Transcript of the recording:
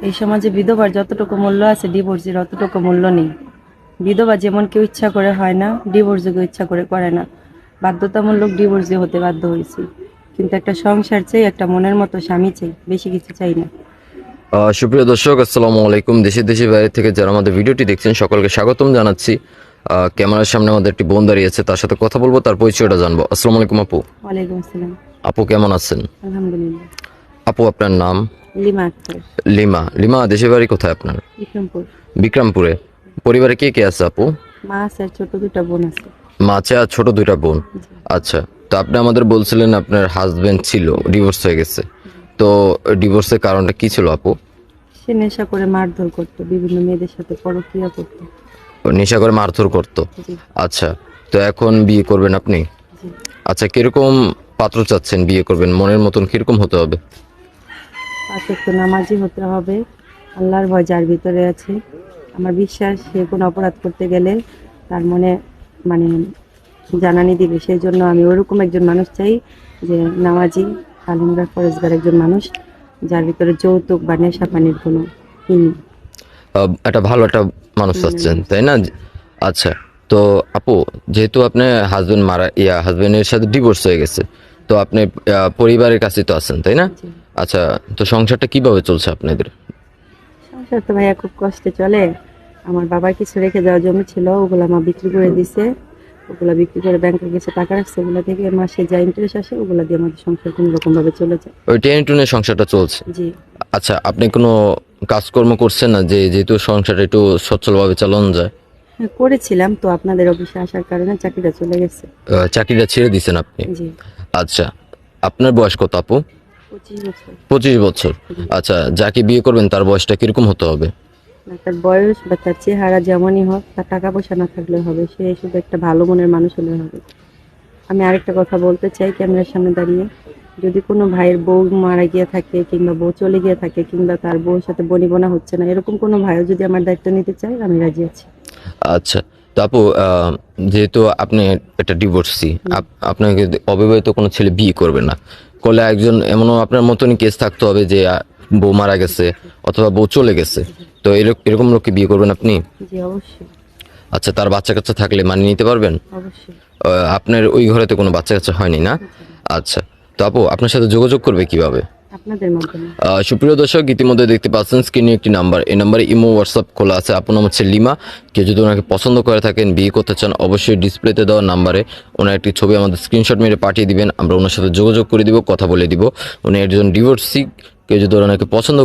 এই সমাজে বিধবার যতটুকু মূল্য আছে ডিভোর্সের অতটুকু মূল্য নেই। বিধবা যেমন কেউ ইচ্ছা করে হয় না, ডিভোর্সও কেউ ইচ্ছা করে করে না। বাধ্যতামূলক ডিভোর্সে হতে বাধ্য হয়েছি। কিন্তু একটা সংসার চাই, একটা মনের মতো স্বামী চাই, বেশি কিছু চাই না। সুপ্রিয় দর্শক, আসসালামু আলাইকুম। দেশে বাইরে থেকে যারা আমাদের ভিডিওটি দেখছেন সকলকে স্বাগতম জানাচ্ছি। ক্যামেরার সামনে আমাদের একটি বোন দাঁড়িয়ে আছে, তার সাথে কথা বলবো, তার পরিচয়টা জানবো। আসসালামু আলাইকুম আপু। ওয়ালাইকুম আসসালাম। আপু কেমন আছেন? আলহামদুলিল্লাহ। আপু আপনার নাম? লিমা আক্তার। লিমা। লিমা, দেশের বাড়ি কোথায় আপনার? বিক্রমপুর। বিক্রমপুরে। পরিবারে কে কে আছে আপু? মা আছে আর ছোট দুটা বোন আছে। মা আছে আর ছোট দুইটা বোন। জি। আচ্ছা, তো আপনি আমাদের বলছিলেন আপনার হাজবেন্ড ছিল, ডিভোর্স হয়ে গেছে। তো ডিভোর্সের কারণটা কি ছিল আপু? সে নেশা করে মারধর করতো, বিভিন্ন মেয়েদের সাথে পরক্রিয়া করতো। নেশা করে মারধর করতো। জি। আচ্ছা, তো এখন বিয়ে করবেন আপনি? জি। আচ্ছা, কিরকম পাত্র চাচ্ছেন বিয়ে করবেন? মনের মতন কিরকম হতে হবে? পাঁচ ওয়াক্ত নামাজি হতে হবে, আল্লাহর ভয় যার ভিতরে আছে। আমার বিশ্বাস সে কোনো অপরাধ করতে গেলে তার মনে মানে জানানি দিবে। সেই জন্য আমি ওরকম একজন মানুষ চাই যে নামাজি, আলমগার, ফরেজগার একজন মানুষ যার ভিতরে যৌতুক বা নেশা পানির কোনো ই নেই। একটা ভালো একটা মানুষ চাচ্ছেন, তাই না? আচ্ছা, তো আপু, যেহেতু আপনার হাজবেন্ডের সাথে ডিভোর্স হয়ে গেছে, তো আপনি পরিবারের কাছে তো আছেন, তাই না? জি। আচ্ছা, তো সংসারটা কিভাবে চলছে আপনাদের? সংসার তো ভাইয়া খুব কষ্টে চলে। আমার বাবার কিছু রেখে যাওয়া জমি ছিল, ওগুলা মা বিক্রি করে দিছে। ওগুলা বিক্রি করে ব্যাংকে কিছু টাকা রাখছে, ওগুলা থেকে মাসে যা ইন্টারেস্ট আসে ওগুলা দিয়ে আমাদের সংসার কোনো রকম ভাবে চলে যায়। ওই টেনে টুনে সংসারটা চলছে। জি। আচ্ছা, আপনি কোনো কাজকর্ম করছেন না, যেহেতু সংসারটা একটু সচ্ছলভাবে চালানো যায়? হ্যাঁ, করেছিলাম তো আপনাদের অফিসে আসার কারণে চাকরিটা চলে গেছে। চাকরিটা ছেড়ে দিয়েছেন আপনি? জি। আচ্ছা, আপনার বয়স কত আপু? 25 বছর। 25 বছর। জি। আচ্ছা, যাকে বিয়ে করবেন তার বয়সটা কিরকম হতে হবে? না, তার বয়স বা তার চেহারা যেমনই হোক, তার টাকা পয়সা না থাকলে হবে, সে শুধু একটা ভালো মনের মানুষ হলে হবে। আমি আরেকটা কথা বলতে চাই ক্যামেরার সামনে দাঁড়িয়ে, যদি কোনো ভাইয়ের বউ মারা গিয়ে থাকে কিংবা বউ চলে গিয়ে থাকে কিংবা তার বউর সাথে বনিবনা হচ্ছে না, এরকম কোনো ভাইও যদি আমার দায়িত্ব নিতে চায় আমি রাজি আছি। আচ্ছা, তো আপু, যেহেতু আপনি একটা ডিভোর্সি, আপনাকে অবিবাহিত কোনো ছেলে বিয়ে করবে না, করলে একজন এমনও আপনার মতনই কেস থাকতে হবে যে বউ মারা গেছে অথবা বউ চলে গেছে। তো এরকম লোককে বিয়ে করবেন আপনি? জি, অবশ্যই। আচ্ছা, তার বাচ্চা কাচ্চা থাকলে মানিয়ে নিতে পারবেন? অবশ্যই। আপনার ওই ঘরে তো কোনো বাচ্চা কাচ্চা হয়নি না? আচ্ছা, তো আপু আপনার সাথে যোগাযোগ করবে কিভাবে? আপনাদের মাধ্যমে। সুপ্রিয় দর্শক, ইতিমধ্যে দেখতে পাচ্ছেন স্ক্রিনে একটি নাম্বার, এই নাম্বারে ইমো হোয়াটসঅ্যাপ খোলা আছে। আপনার নাম হচ্ছে লিমা। কেউ যদি ওনাকে পছন্দ করে থাকেন, বিয়ে করতে চান, অবশ্যই ডিসপ্লেতে দেওয়া নাম্বারে ওনার একটি ছবি আমাদের স্ক্রিনশট মেরে পাঠিয়ে দিবেন। আমরা ওনার সাথে যোগাযোগ করে দিব, কথা বলে দিব। উনি একজন ডিভোর্সি। কেউ যদি ওনাকে পছন্দ